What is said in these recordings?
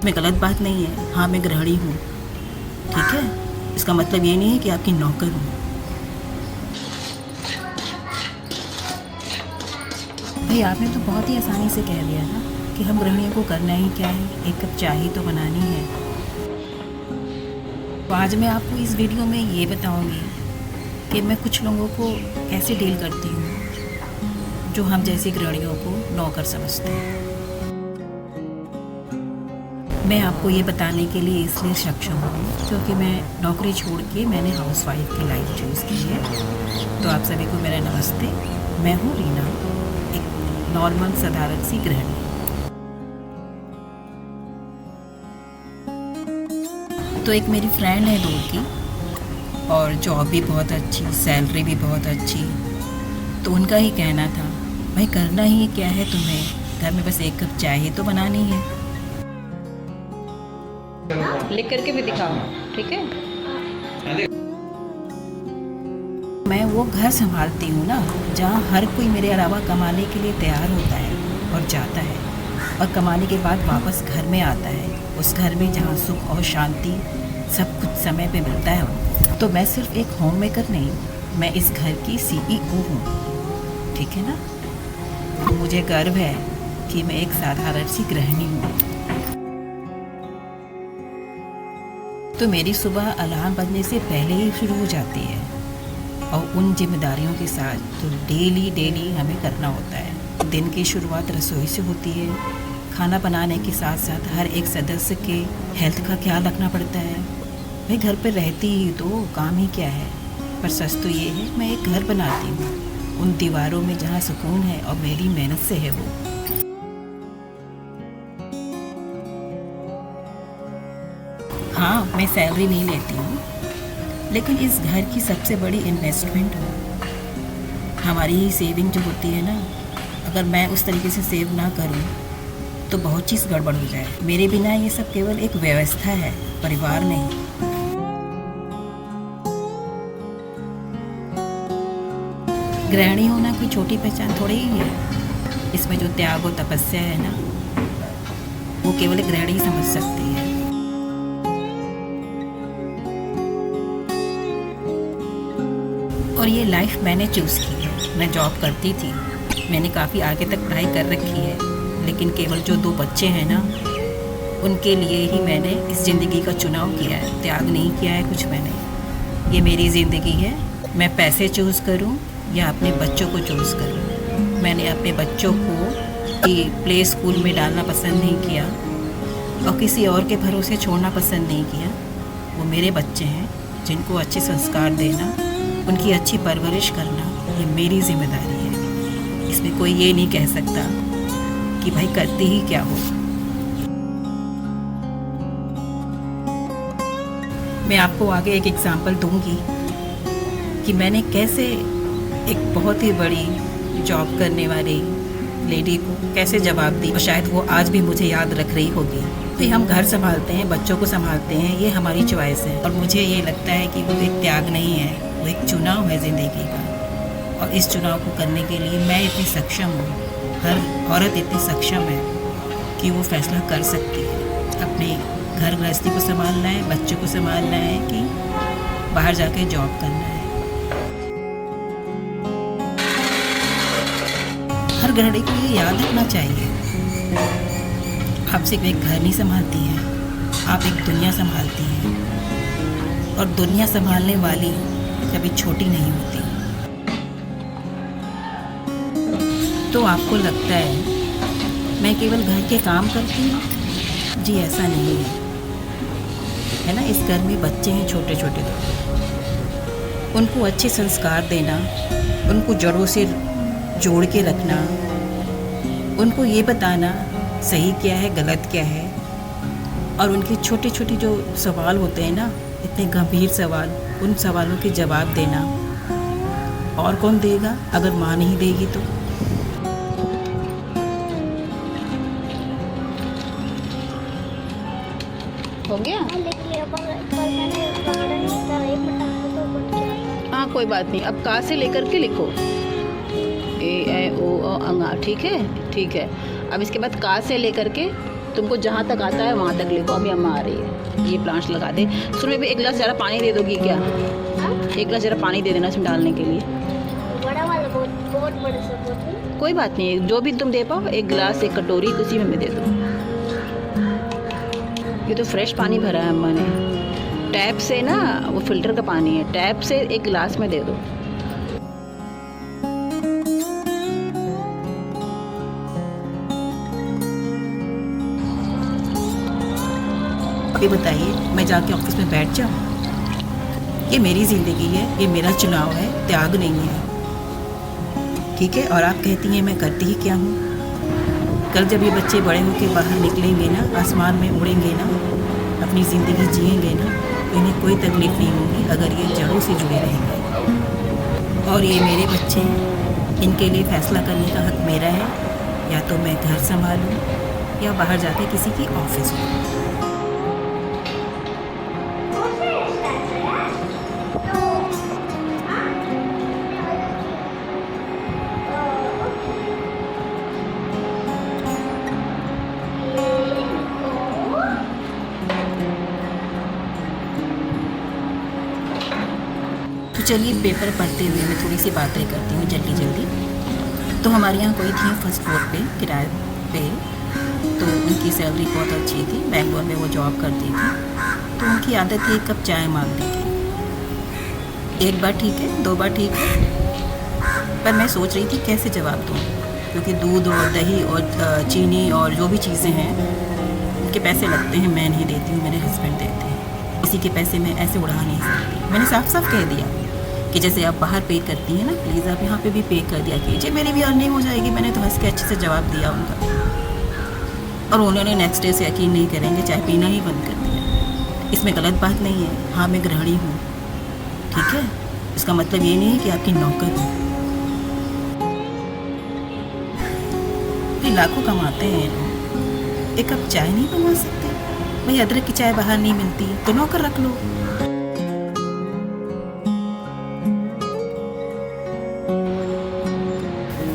में गलत बात नहीं है। हाँ, मैं गृहिणी हूँ, ठीक है। इसका मतलब ये नहीं है कि आपकी नौकर हूँ। भाई आपने तो बहुत ही आसानी से कह दिया ना कि हम गृहिणियों को करना ही क्या है, एक कप चाय ही तो बनानी है। तो आज मैं आपको इस वीडियो में ये बताऊंगी कि मैं कुछ लोगों को कैसे डील करती हूँ जो हम जैसी गृहिणियों को नौकर समझते हैं। मैं आपको ये बताने के लिए इसलिए सक्षम हूँ क्योंकि मैं नौकरी छोड़ के मैंने हाउसवाइफ की लाइफ चूज़ की है। तो आप सभी को मेरा नमस्ते। मैं हूँ रीना, एक नॉर्मल साधारण सी गृहिणी। तो एक मेरी फ्रेंड है दूर की, और जॉब भी बहुत अच्छी, सैलरी भी बहुत अच्छी। तो उनका ही कहना था, भाई करना ही क्या है तुम्हें, घर में बस एक कप चाय ही तो बनानी है। लिख करके भी दिखाओ, ठीक है। मैं वो घर संभालती हूँ ना जहाँ हर कोई मेरे अलावा कमाने के लिए तैयार होता है और जाता है, और कमाने के बाद वापस घर में आता है, उस घर में जहाँ सुख और शांति सब कुछ समय पे मिलता है। तो मैं सिर्फ एक होम मेकर नहीं, मैं इस घर की CEO हूँ, ठीक है ना। तो मुझे गर्व है कि मैं एक साधारण सी गृहिणी हूँ। तो मेरी सुबह अलार्म बजने से पहले ही शुरू हो जाती है, और उन जिम्मेदारियों के साथ जो डेली हमें करना होता है। दिन की शुरुआत रसोई से होती है। खाना बनाने के साथ साथ हर एक सदस्य के हेल्थ का ख्याल रखना पड़ता है। भाई घर पर रहती ही तो काम ही क्या है। पर सच तो ये है, मैं एक घर बनाती हूँ उन दीवारों में जहाँ सुकून है और मेरी मेहनत से है वो। हाँ, मैं सैलरी नहीं लेती हूँ, लेकिन इस घर की सबसे बड़ी इन्वेस्टमेंट हो। हमारी ही सेविंग जो होती है ना, अगर मैं उस तरीके से सेव ना करूँ तो बहुत चीज़ गड़बड़ हो जाए। मेरे बिना ये सब केवल एक व्यवस्था है, परिवार नहीं। गृहिणी होना कोई छोटी पहचान थोड़ी ही है। इसमें जो त्याग और तपस्या है ना, वो केवल एक गृहिणी ही समझ सकती है। और ये लाइफ मैंने चूज़ की है। मैं जॉब करती थी, मैंने काफ़ी आगे तक पढ़ाई कर रखी है, लेकिन केवल जो 2 बच्चे हैं ना, उनके लिए ही मैंने इस ज़िंदगी का चुनाव किया है। त्याग नहीं किया है कुछ मैंने। ये मेरी ज़िंदगी है। मैं पैसे चूज़ करूं या अपने बच्चों को चूज़ करूं। मैंने अपने बच्चों को प्ले स्कूल में डालना पसंद नहीं किया और किसी और के भरोसे छोड़ना पसंद नहीं किया। वो मेरे बच्चे हैं, जिनको अच्छे संस्कार देना, उनकी अच्छी परवरिश करना, ये मेरी जिम्मेदारी है। इसमें कोई ये नहीं कह सकता कि भाई करती ही क्या हो। मैं आपको आगे एक एग्जांपल दूंगी कि मैंने कैसे एक बहुत ही बड़ी जॉब करने वाली लेडी को कैसे जवाब दी, और शायद वो आज भी मुझे याद रख रही होगी। तो हम घर संभालते हैं, बच्चों को संभालते हैं, ये हमारी चॉइस है। और मुझे ये लगता है कि वो एक त्याग नहीं है, वो एक चुनाव है ज़िंदगी का। और इस चुनाव को करने के लिए मैं इतनी सक्षम हूँ, हर औरत इतनी सक्षम है कि वो फैसला कर सकती है। अपने घर गृहस्थी को संभालना है, बच्चों को संभालना है कि बाहर जाके जॉब करना है। हर गृहिणी को ये याद रखना चाहिए, आप सिर्फ एक घर नहीं संभालती हैं, आप एक दुनिया संभालती हैं। और दुनिया संभालने वाली कभी छोटी नहीं होती। तो आपको लगता है मैं केवल घर के काम करती हूँ? जी ऐसा नहीं है ना। इस घर में बच्चे हैं छोटे छोटे, उनको अच्छे संस्कार देना, उनको जड़ों से जोड़ के रखना, उनको ये बताना सही क्या है गलत क्या है, और उनके छोटे छोटे जो सवाल होते हैं ना, इतने गंभीर सवाल, उन सवालों के जवाब देना। और कौन देगा अगर माँ नहीं देगी तो? हो गया। हाँ कोई बात नहीं। अब का से लेकर के लिखो, ए ऐ ओ अ अंगा, ठीक है ठीक है। अब इसके बाद का से लेकर के तुमको जहाँ तक आता है वहाँ तक लिखो। अभी अम्मा आ रही है, ये प्लांट्स लगा दे। सुनो भी एक गिलास ज़रा पानी दे दोगी क्या? एक गिलास ज़रा पानी दे देना इसमें डालने के लिए। बड़ा वाला बहुत बड़ा सा बोतल। कोई बात नहीं, जो भी तुम दे पाओ, एक गिलास एक कटोरी उसी में दे दो। ये तो फ्रेश पानी भरा है अम्मा ने, टैप से ना, वो फिल्टर का पानी है, टैप से एक गिलास में दे दो। अभी बताइए, मैं जाके ऑफिस में बैठ जाऊँ? ये मेरी ज़िंदगी है, ये मेरा चुनाव है, त्याग नहीं है, ठीक है? और आप कहती हैं मैं करती ही क्या हूँ? कल जब ये बच्चे बड़े होकर बाहर निकलेंगे ना, आसमान में उड़ेंगे ना, अपनी ज़िंदगी जिएंगे ना, तो इन्हें कोई तकलीफ़ नहीं होगी अगर ये जड़ों से जुड़े रहेंगे। और ये मेरे बच्चे हैं, इनके लिए फ़ैसला करने का हक मेरा है, या तो मैं घर संभालूँ या बाहर जाके किसी की ऑफिस हो। तो चलिए, पेपर पढ़ते हुए मैं थोड़ी सी बातें करती हूँ जल्दी जल्दी। तो हमारे यहाँ कोई थी फर्स्ट फ्लोर पे किराए पे, तो उनकी सैलरी बहुत अच्छी थी, बेंगलोर में वो जॉब करती थी। तो उनकी आदत थी एक कप चाय मांगने की। एक बार ठीक है, दो बार ठीक है, पर मैं सोच रही थी कैसे जवाब दूँ, क्योंकि दूध और दही और चीनी और जो भी चीज़ें हैं उनके पैसे लगते हैं, मैं नहीं देती हूँ, मेरे हस्बैंड देते हैं। किसी के पैसे मैं ऐसे उड़ा नहीं सकती। मैंने साफ साफ कह दिया कि जैसे आप बाहर पे करती हैं ना, प्लीज़ आप यहाँ पे भी पे कर दिया कीजिए, मेरी भी अर्निंग हो जाएगी। मैंने तो हंस के अच्छे से जवाब दिया उनका, और उन्होंने नेक्स्ट डे से यकीन नहीं करेंगे, चाय पीना ही बंद कर दिया। इसमें गलत बात नहीं है, हाँ मैं गृहिणी हूँ, ठीक है? इसका मतलब ये नहीं है कि आपकी नौकर हूँ। लाखों कमाते हैं ये लोग, एक कप चाय नहीं बनवा सकते? भाई अदरक की चाय बाहर नहीं मिलती तो नौकर रख लो।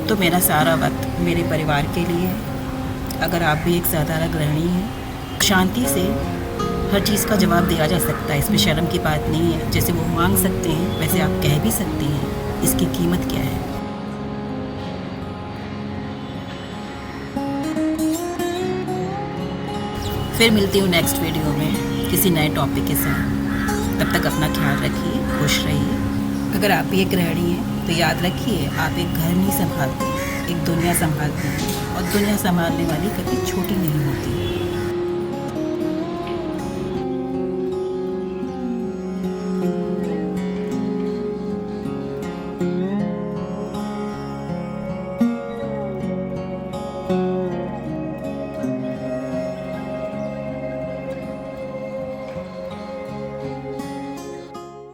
तो मेरा सारा वक्त मेरे परिवार के लिए है। अगर आप भी एक साधारण गृहिणी हैं, शांति से हर चीज़ का जवाब दिया जा सकता है, इसमें शर्म की बात नहीं है। जैसे वो मांग सकते हैं वैसे आप कह भी सकती हैं, इसकी कीमत क्या है? फिर मिलती हूँ नेक्स्ट वीडियो में किसी नए टॉपिक के साथ। तब तक अपना ख्याल रखिए, खुश रहिए। अगर आप भी एक गृहिणी हैं तो याद रखिए, आप एक घर नहीं संभालते, एक दुनिया संभालते हैं, और दुनिया संभालने वाली कभी छोटी नहीं होती।